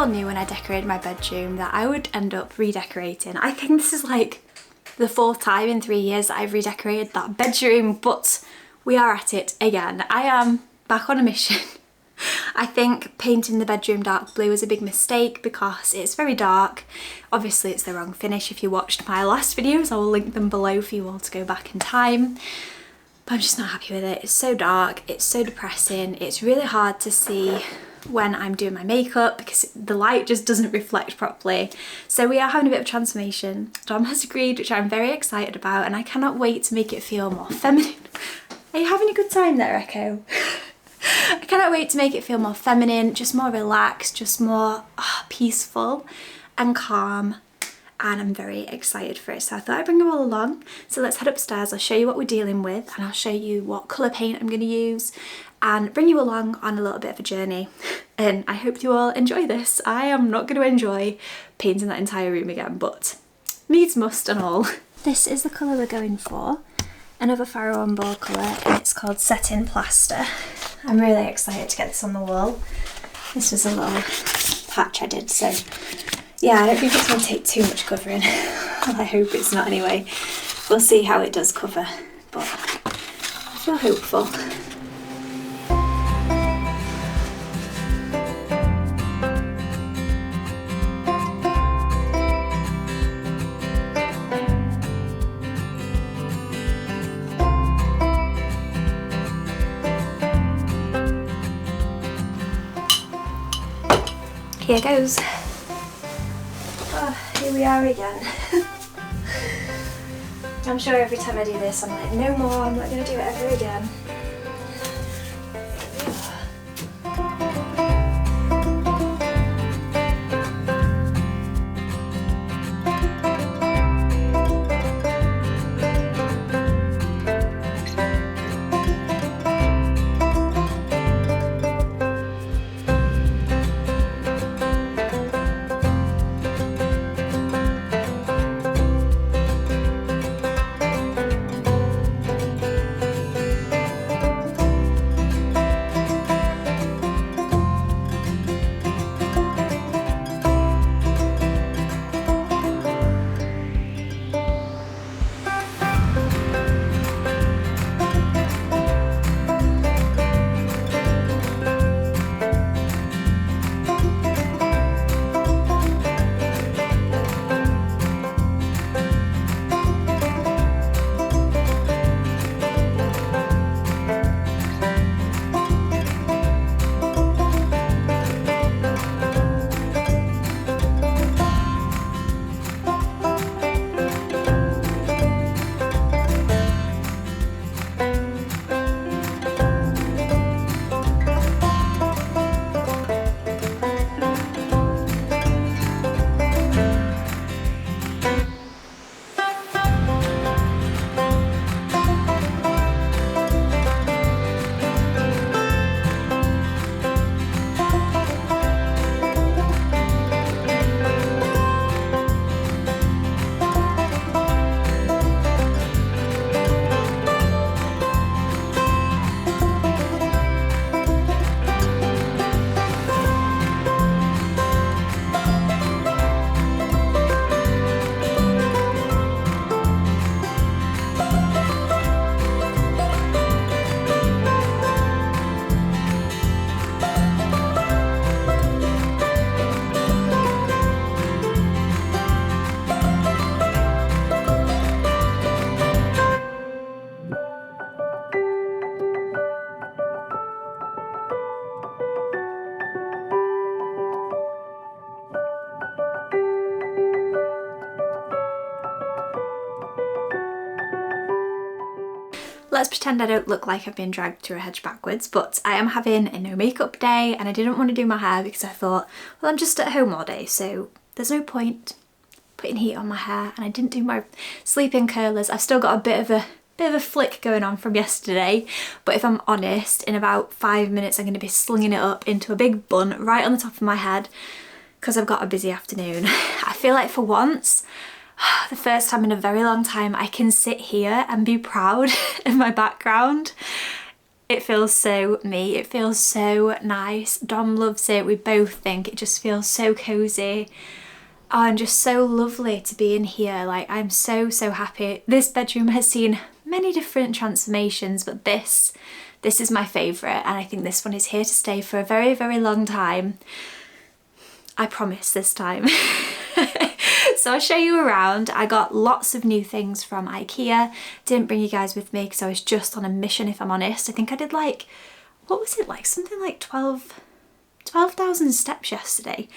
all knew when I decorated my bedroom that I would end up redecorating. I think this is like the 4th time in 3 years that I've redecorated that bedroom, but we are at it again. I am back on a mission. I think painting the bedroom dark blue was a big mistake because it's very dark. Obviously it's the wrong finish. If you watched my last videos, I will link them below for you all to go back in time. But I'm just not happy with it. It's so dark, it's so depressing. It's really hard to see when I'm doing my makeup because the light just doesn't reflect properly. So we are having a bit of transformation. Dom has agreed, which I'm very excited about, and I cannot wait to make it feel more feminine. Are you having a good time there, Echo? I cannot wait to make it feel more feminine, just more relaxed, just more peaceful and calm, and I'm very excited for it. So I thought I'd bring you all along. So let's head upstairs, I'll show you what we're dealing with, and I'll show you what colour paint I'm going to use and bring you along on a little bit of a journey. And I hope you all enjoy this. I am not going to enjoy painting that entire room again, but needs must and all. This is the colour we're going for. Another Faro on Board colour, and it's called Satin Plaster. I'm really excited to get this on the wall. This was a little patch I did, so yeah, I don't think it's going to take too much covering. Well, I hope it's not anyway. We'll see how it does cover, but I feel hopeful. Here goes. Oh, here we are again. I'm sure every time I do this I'm like, no more, I'm not going to do it ever again. Let's pretend I don't look like I've been dragged through a hedge backwards, but I am having a no makeup day and I didn't want to do my hair because I thought, well, I'm just at home all day, so there's no point putting heat on my hair, and I didn't do my sleep-in curlers. I've still got a bit of a flick going on from yesterday, but if I'm honest, in about 5 minutes I'm going to be slinging it up into a big bun right on the top of my head because I've got a busy afternoon. I feel like for once, the first time in a very long time, I can sit here and be proud of my background. It feels so me, it feels so nice. Dom loves it, we both think it just feels so cozy. Oh, and just so lovely to be in here. Like, I'm so happy. This bedroom has seen many different transformations, but this is my favourite, and I think this one is here to stay for a very long time. I promise this time. So I'll show you around. I got lots of new things from IKEA. Didn't bring you guys with me because I was just on a mission, if I'm honest. I think I did like, what was it, like something like 12,000 steps yesterday,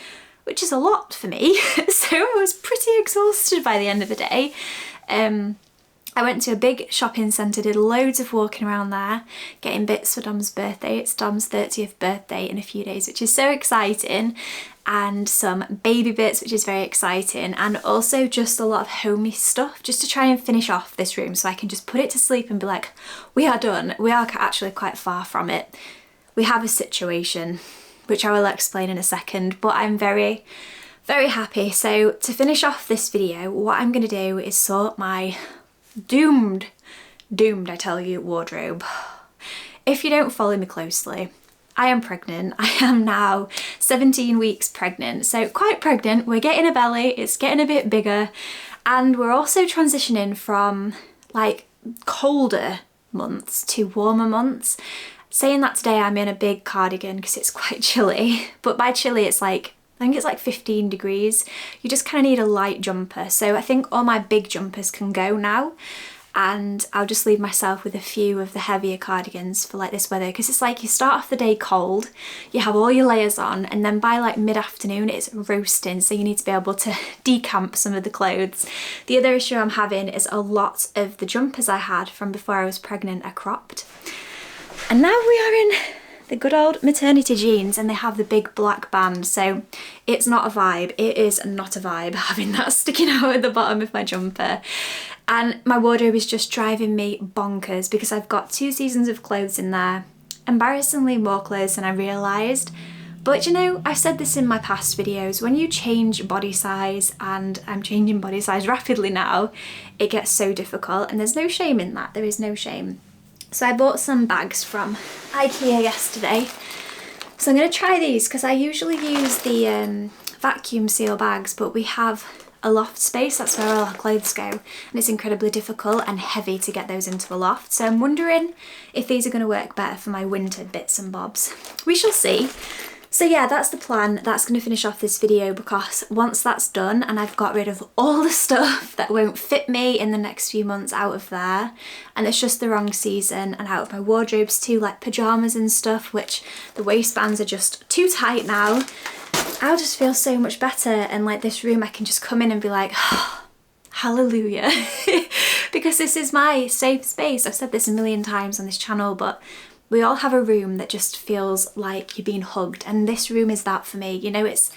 which is a lot for me. So I was pretty exhausted by the end of the day. I went to a big shopping centre, did loads of walking around there, getting bits for Dom's birthday. It's Dom's 30th birthday in a few days, which is so exciting, and some baby bits, which is very exciting, and also just a lot of homey stuff just to try and finish off this room so I can just put it to sleep and be like, we are done. We are actually quite far from it. We have a situation, which I will explain in a second, but I'm very happy. So to finish off this video, what I'm going to do is sort my doomed, I tell you, wardrobe. If you don't follow me closely, I am pregnant. I am now 17 weeks pregnant, so quite pregnant. We're getting a belly, it's getting a bit bigger, and we're also transitioning from like colder months to warmer months. Saying that, today I'm in a big cardigan because it's quite chilly, but by chilly it's like, I think it's like 15 degrees. You just kind of need a light jumper. So I think all my big jumpers can go now, and I'll just leave myself with a few of the heavier cardigans for like this weather, because it's like you start off the day cold, you have all your layers on, and then by like mid-afternoon it's roasting, so you need to be able to decamp some of the clothes. The other issue I'm having is a lot of the jumpers I had from before I was pregnant are cropped. And now we are in the good old maternity jeans, and they have the big black band, so it's not a vibe. It is not a vibe having that sticking out at the bottom of my jumper. And my wardrobe is just driving me bonkers because I've got 2 seasons of clothes in there. Embarrassingly more clothes than I realised. But you know, I've said this in my past videos, when you change body size, and I'm changing body size rapidly now, it gets so difficult, and there's no shame in that. There is no shame. So I bought some bags from IKEA yesterday. So I'm going to try these because I usually use the vacuum seal bags, but we have a loft space, that's where all our clothes go, and it's incredibly difficult and heavy to get those into a loft. So I'm wondering if these are going to work better for my winter bits and bobs. We shall see. So yeah, that's the plan. That's going to finish off this video, because once that's done and I've got rid of all the stuff that won't fit me in the next few months out of there, and it's just the wrong season, and out of my wardrobes too, like pyjamas and stuff, which the waistbands are just too tight now, I'll just feel so much better. And like this room, I can just come in and be like, oh, hallelujah. Because this is my safe space. I've said this a million times on this channel, but we all have a room that just feels like you're being hugged, and this room is that for me. You know, it's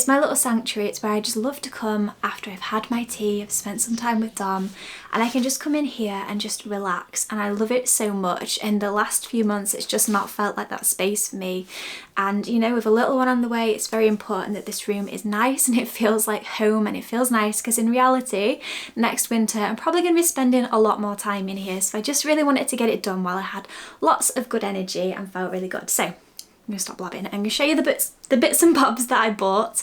my little sanctuary. It's where I just love to come after I've had my tea, I've spent some time with Dom, and I can just come in here and just relax, and I love it so much. In the last few months, it's just not felt like that space for me. And you know, with a little one on the way, it's very important that this room is nice and it feels like home, and it feels nice, because in reality, next winter I'm probably going to be spending a lot more time in here. So I just really wanted to get it done while I had lots of good energy and felt really good. So I'm going to stop blabbing. I'm going to show you the bits and bobs that I bought,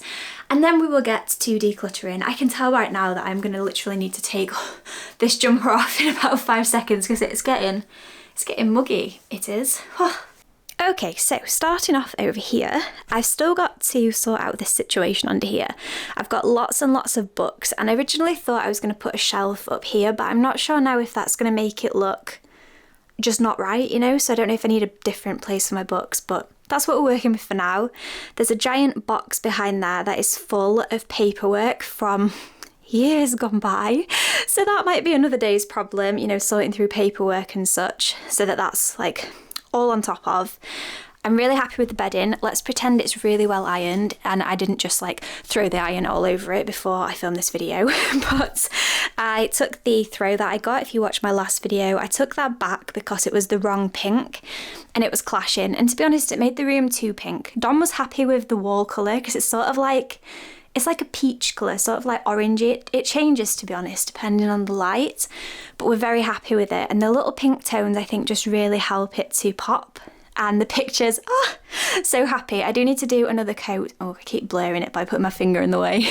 and then we will get to decluttering. I can tell right now that I'm going to literally need to take this jumper off in about 5 seconds because it's getting muggy. It is. Okay, so starting off over here, I've still got to sort out this situation under here. I've got lots and lots of books, and I originally thought I was going to put a shelf up here, but I'm not sure now if that's going to make it look just not right, you know? So I don't know if I need a different place for my books, but that's what we're working with for now. There's a giant box behind there that is full of paperwork from years gone by, so that might be another day's problem, you know, sorting through paperwork and such, so that's like all on top of. I'm really happy with the bedding. Let's pretend it's really well ironed and I didn't just like throw the iron all over it before I filmed this video. But I took the throw that I got, if you watched my last video, I took that back because it was the wrong pink and it was clashing, and to be honest, it made the room too pink. Dom was happy with the wall colour because it's sort of like, it's like a peach colour, sort of like orangey. It changes, to be honest, depending on the light, but we're very happy with it. And the little pink tones, I think, just really help it to pop. And the pictures, so happy. I do need to do another coat. Oh, I keep blurring it by putting my finger in the way.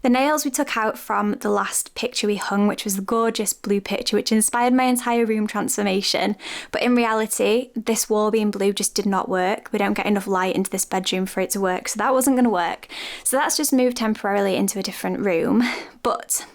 The nails we took out from the last picture we hung, which was the gorgeous blue picture, which inspired my entire room transformation. But in reality, this wall being blue just did not work. We don't get enough light into this bedroom for it to work, so that wasn't going to work. So that's just moved temporarily into a different room. But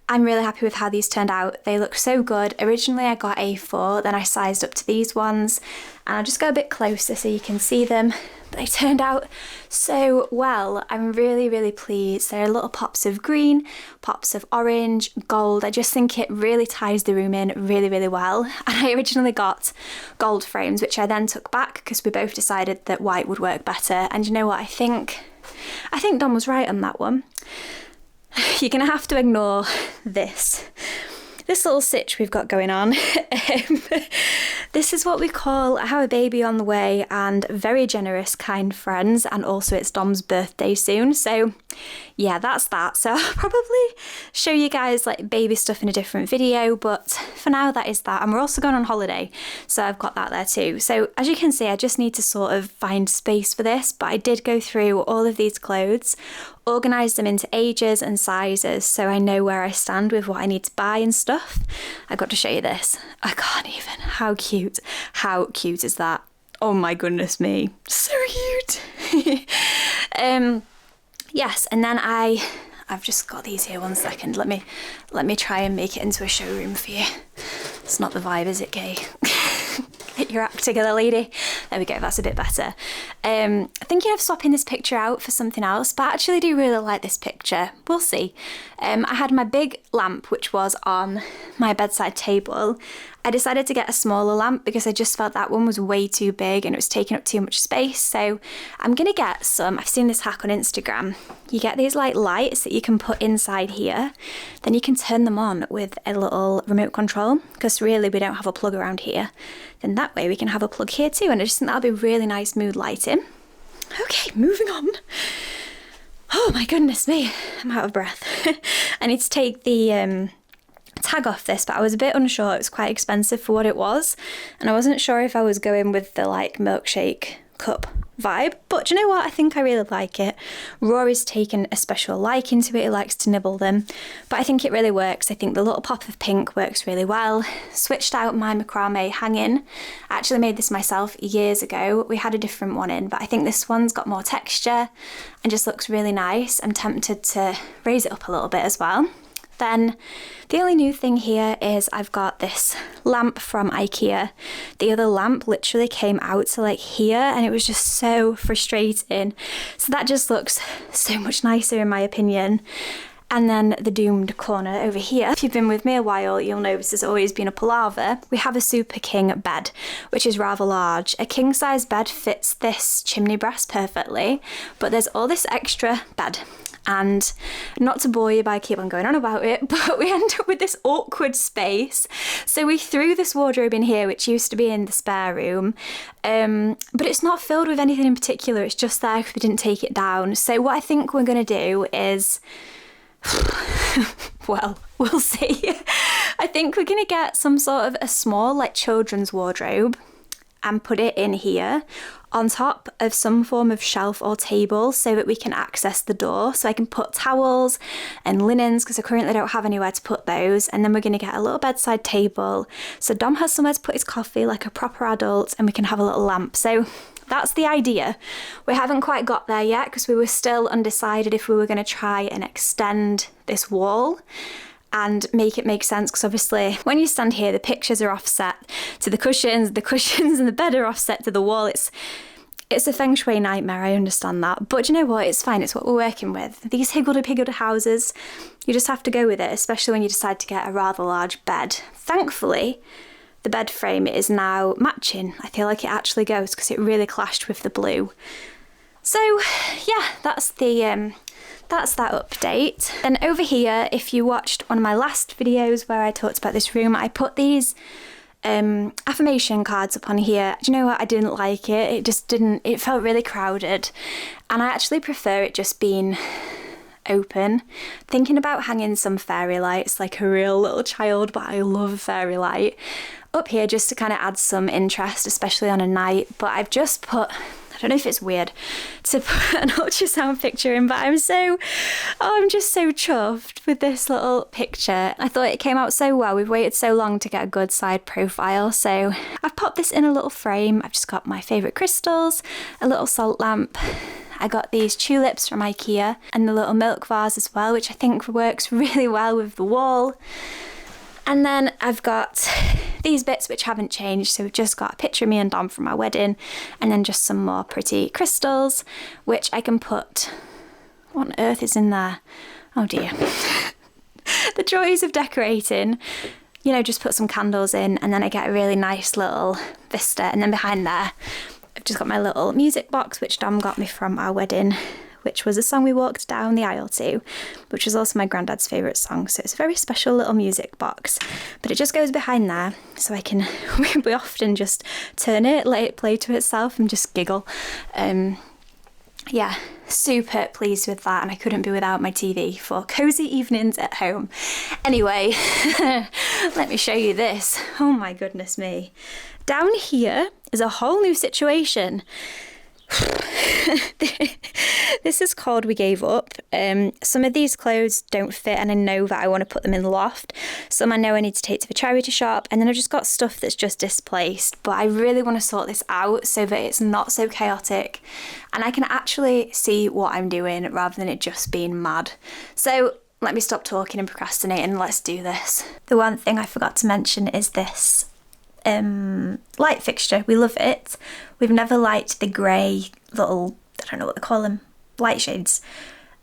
I'm really happy with how these turned out. They look so good. Originally I got A4, then I sized up to these ones, and I'll just go a bit closer so you can see them. But they turned out so well. I'm really, really pleased. There are little pops of green, pops of orange, gold. I just think it really ties the room in really, really well. And I originally got gold frames, which I then took back because we both decided that white would work better. And you know what? I think Dom was right on that one. You're gonna have to ignore this little sitch we've got going on. This is what we call I have a baby on the way and very generous, kind friends, and also it's Dom's birthday soon. So yeah, that's that. So I'll probably show you guys like baby stuff in a different video, but for now that is that. And we're also going on holiday, so I've got that there too. So as you can see, I just need to sort of find space for this, but I did go through all of these clothes, organised them into ages and sizes so I know where I stand with what I need to buy and stuff. I got to show you this. I can't even. How cute. How cute is that? Oh my goodness me. So cute. Yes, and then I've just got these here. 1 second. Let me try and make it into a showroom for you. It's not the vibe, is it, Kay? Get your act together, lady. There we go, that's a bit better. Thinking of swapping this picture out for something else, but I actually do really like this picture. We'll see. I had my big lamp, which was on my bedside table. I decided to get a smaller lamp because I just felt that one was way too big and it was taking up too much space. So I'm gonna get some, I've seen this hack on Instagram. You get these like lights that you can put inside here, then you can turn them on with a little remote control, because really we don't have a plug around here. Then that way we can have a plug here too, and I just think that'll be really nice mood lighting. Okay, moving on. Oh my goodness me, I'm out of breath. I need to take the tag off this, but I was a bit unsure. It was quite expensive for what it was, and I wasn't sure if I was going with the like milkshake cup vibe, but do you know what? I think I really like it. Rory's taken a special liking to it. He likes to nibble them, but I think it really works. I think the little pop of pink works really well. Switched out my macrame hanging. I actually made this myself years ago. We had a different one in, but I think this one's got more texture and just looks really nice. I'm tempted to raise it up a little bit as well. Then the only new thing here is I've got this lamp from IKEA. The other lamp literally came out to like here and it was just so frustrating. So that just looks so much nicer in my opinion. And then the doomed corner over here. If you've been with me a while, you'll know this has always been a palaver. We have a Super King bed, which is rather large. A king size bed fits this chimney breast perfectly, but there's all this extra bed. And not to bore you by keep on going on about it, but we end up with this awkward space. So we threw this wardrobe in here, which used to be in the spare room, but it's not filled with anything in particular. It's just there because we didn't take it down. So what I think we're going to do is, well, we'll see. I think we're going to get some sort of a small like children's wardrobe and put it in here on top of some form of shelf or table so that we can access the door. So I can put towels and linens because I currently don't have anywhere to put those. And then we're going to get a little bedside table so Dom has somewhere to put his coffee like a proper adult, and we can have a little lamp. So that's the idea. We haven't quite got there yet because we were still undecided if we were going to try and extend this wall and make it make sense, because obviously when you stand here the pictures are offset to the cushions and the bed are offset to the wall. It's a feng shui nightmare, I understand that, but you know what, it's fine, it's what we're working with. These higgledy-piggledy houses, you just have to go with it, especially when you decide to get a rather large bed. Thankfully the bed frame is now matching. I feel like it actually goes because it really clashed with the blue. So yeah, that's that update. Then over here, if you watched one of my last videos where I talked about this room, I put these affirmation cards up on here. Do you know what? I didn't like it. It felt really crowded. And I actually prefer it just being open. Thinking about hanging some fairy lights like a real little child, but I love a fairy light up here just to kind of add some interest, especially on a night. But I've just put, I don't know if it's weird to put an ultrasound picture in, but I'm just so chuffed with this little picture. I thought it came out so well. We've waited so long to get a good side profile, so I've popped this in a little frame. I've just got my favourite crystals, a little salt lamp. I got these tulips from IKEA and the little milk vase as well, which I think works really well with the wall. And then I've got these bits which haven't changed, so we've just got a picture of me and Dom from our wedding, and then just some more pretty crystals, which I can put... What on earth is in there? Oh dear. The joys of decorating. You know, just put some candles in, and then I get a really nice little vista, and then behind there, I've just got my little music box, which Dom got me from our wedding, which was a song we walked down the aisle to, which was also my granddad's favourite song. So it's a very special little music box, but it just goes behind there, so I can, we often just turn it, let it play to itself and just giggle. Yeah, super pleased with that, and I couldn't be without my TV for cosy evenings at home. Anyway, let me show you this. Oh my goodness me. Down here is a whole new situation. This is called We Gave Up. Some of these clothes don't fit, and I know that I want to put them in the loft. Some I know I need to take to the charity shop, and then I've just got stuff that's just displaced. But I really want to sort this out so that it's not so chaotic and I can actually see what I'm doing rather than it just being mad. So let me stop talking and procrastinating and let's do this. The one thing I forgot to mention is this light fixture. We love it. We've never liked the grey little, I don't know what they call them, light shades.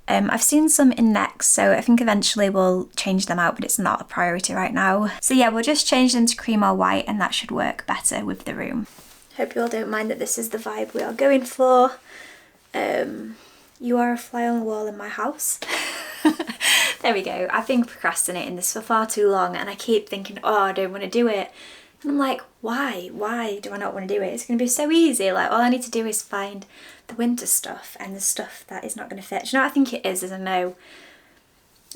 I've seen some in Next, so I think eventually we'll change them out, but it's not a priority right now. So yeah, we'll just change them to cream or white, and that should work better with the room. Hope you all don't mind that this is the vibe we are going for. You are a fly on the wall in my house. There we go. I've been procrastinating this for far too long, and I keep thinking, oh, I don't want to do it. And I'm like, why? Why do I not want to do it? It's going to be so easy. Like, all I need to do is find the winter stuff and the stuff that is not going to fit. Do you know what I think it is I know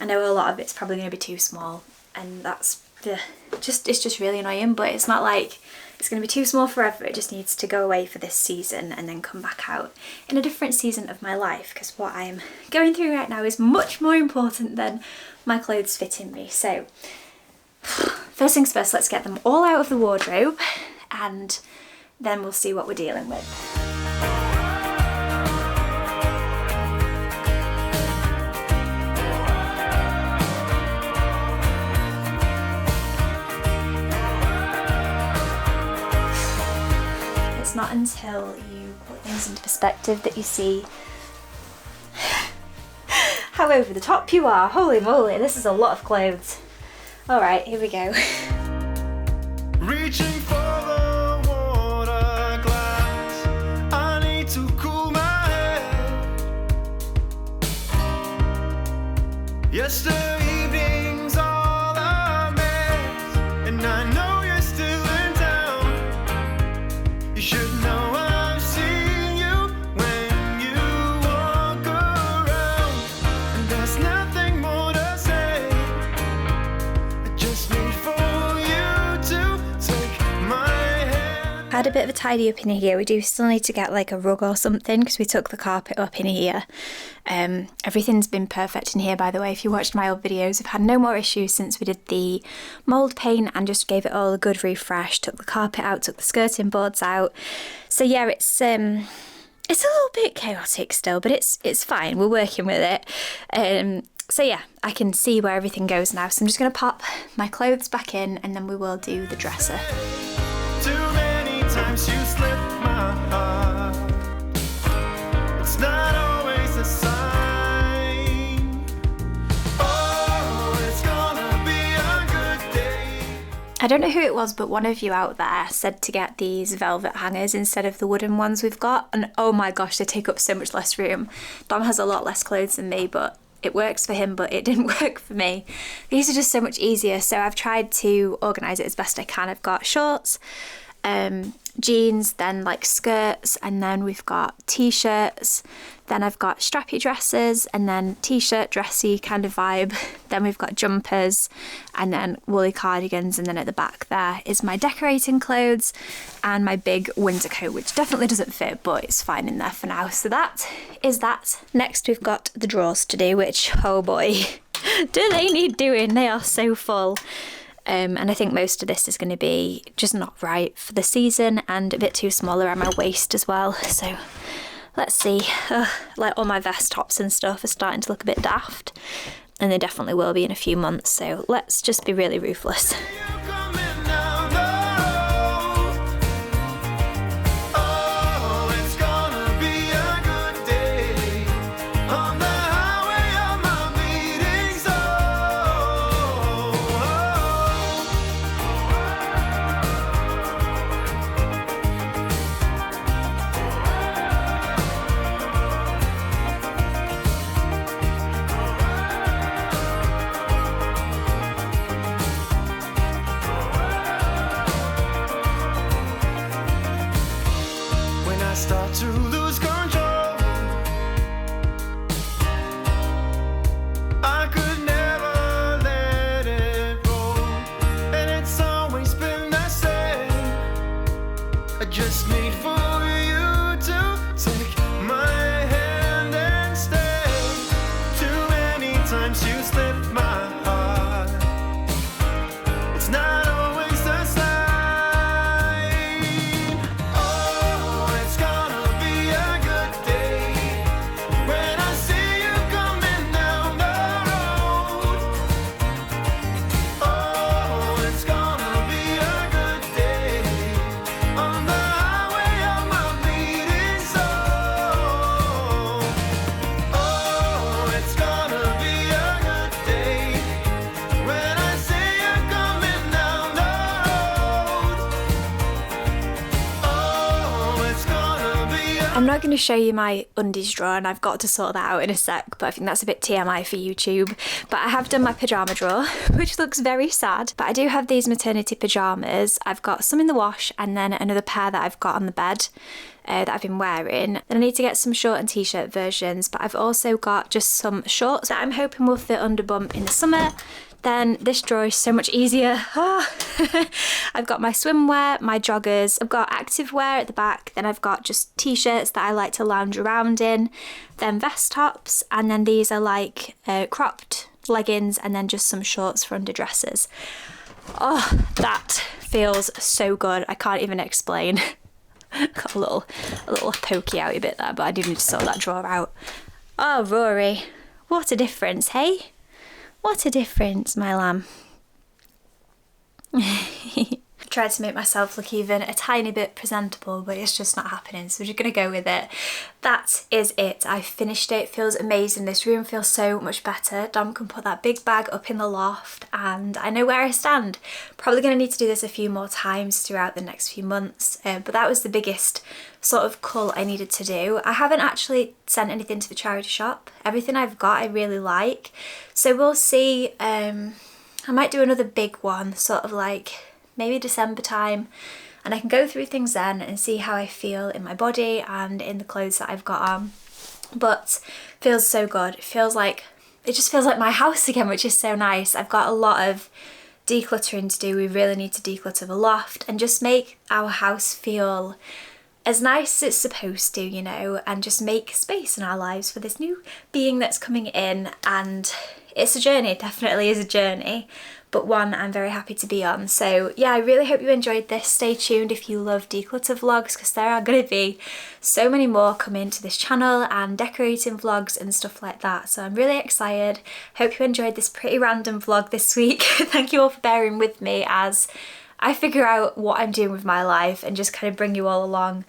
a lot of it's probably going to be too small, and that's it's just really annoying, but it's not like it's going to be too small forever. It just needs to go away for this season and then come back out in a different season of my life, because what I'm going through right now is much more important than my clothes fitting me. So first things first, let's get them all out of the wardrobe and then we'll see what we're dealing with. It's not until you put things into perspective that you see how over the top you are. Holy moly, this is a lot of clothes. Alright, here we go. Reaching for the water glass, I need to cool my head. Yesterday evening's all a mess, and I know you're still in town. You should know I've seen you when you walk around, and there's nothing more to say. Had a bit of a tidy up in here. We do still need to get like a rug or something because we took the carpet up in here. Everything's been perfect in here, by the way. If you watched my old videos, I've had no more issues since we did the mould paint and just gave it all a good refresh. Took the carpet out, took the skirting boards out. So yeah, it's a little bit chaotic still, but it's fine. We're working with it. So yeah, I can see where everything goes now. So I'm just going to pop my clothes back in and then we will do the dresser. You slip my heart. It's not always a sign. Oh, it's gonna be a good day. I don't know who it was, but one of you out there said to get these velvet hangers instead of the wooden ones we've got, and oh my gosh, they take up so much less room. Dom has a lot less clothes than me, but it works for him, but it didn't work for me. These are just so much easier, so I've tried to organise it as best I can. I've got shorts, jeans, then like skirts, and then we've got t-shirts, then I've got strappy dresses, and then t-shirt dressy kind of vibe, then we've got jumpers, and then woolly cardigans, and then at the back there is my decorating clothes and my big winter coat, which definitely doesn't fit, but it's fine in there for now. So that is that. Next we've got the drawers to do, which, oh boy, do they need doing. They are so full. And I think most of this is going to be just not right for the season and a bit too small around my waist as well. So let's see. Like all my vest tops and stuff are starting to look a bit daft, and they definitely will be in a few months. So let's just be really ruthless. Start to lose control. I could never let it go, and it's always been the same. I just need for you to take my hand and stay. Too many times you slipped my heart. It's not always the same. I'm not going to show you my undies drawer, and I've got to sort that out in a sec, but I think that's a bit TMI for YouTube. But I have done my pyjama drawer, which looks very sad, but I do have these maternity pyjamas. I've got some in the wash and then another pair that I've got on the bed that I've been wearing. Then I need to get some short and t-shirt versions, but I've also got just some shorts that I'm hoping will fit under bump in the summer. Then this drawer is so much easier. I've got my swimwear, my joggers, I've got activewear at the back, then I've got just t-shirts that I like to lounge around in, then vest tops, and then these are like cropped leggings, and then just some shorts for underdresses. Oh, that feels so good. I can't even explain. Got a little pokey outy bit there, but I do need to sort that drawer out. Oh, Rory, what a difference, hey? What a difference, my lamb. Tried to make myself look even a tiny bit presentable, but it's just not happening, so we're just gonna go with it. That is it. I finished it. It feels amazing. This room feels so much better. Dom can put that big bag up in the loft, and I know where I stand. Probably gonna need to do this a few more times throughout the next few months, but that was the biggest sort of cull I needed to do. I haven't actually sent anything to the charity shop. Everything I've got I really like, so we'll see. I might do another big one, sort of like maybe December time, and I can go through things then and see how I feel in my body and in the clothes that I've got on. But feels so good. It just feels like my house again, which is so nice. I've got a lot of decluttering to do. We really need to declutter the loft and just make our house feel as nice as it's supposed to, you know, and just make space in our lives for this new being that's coming in. And it's a journey, it definitely is a journey, but one I'm very happy to be on. So yeah, I really hope you enjoyed this. Stay tuned if you love declutter vlogs, because there are going to be so many more coming to this channel, and decorating vlogs and stuff like that. So I'm really excited. Hope you enjoyed this pretty random vlog this week. Thank you all for bearing with me as I figure out what I'm doing with my life and just kind of bring you all along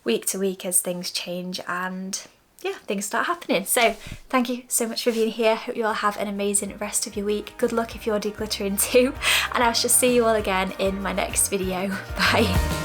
week to week as things change and yeah, things start happening. So thank you so much for being here. Hope you all have an amazing rest of your week. Good luck if you're decluttering too, and I shall see you all again in my next video. Bye.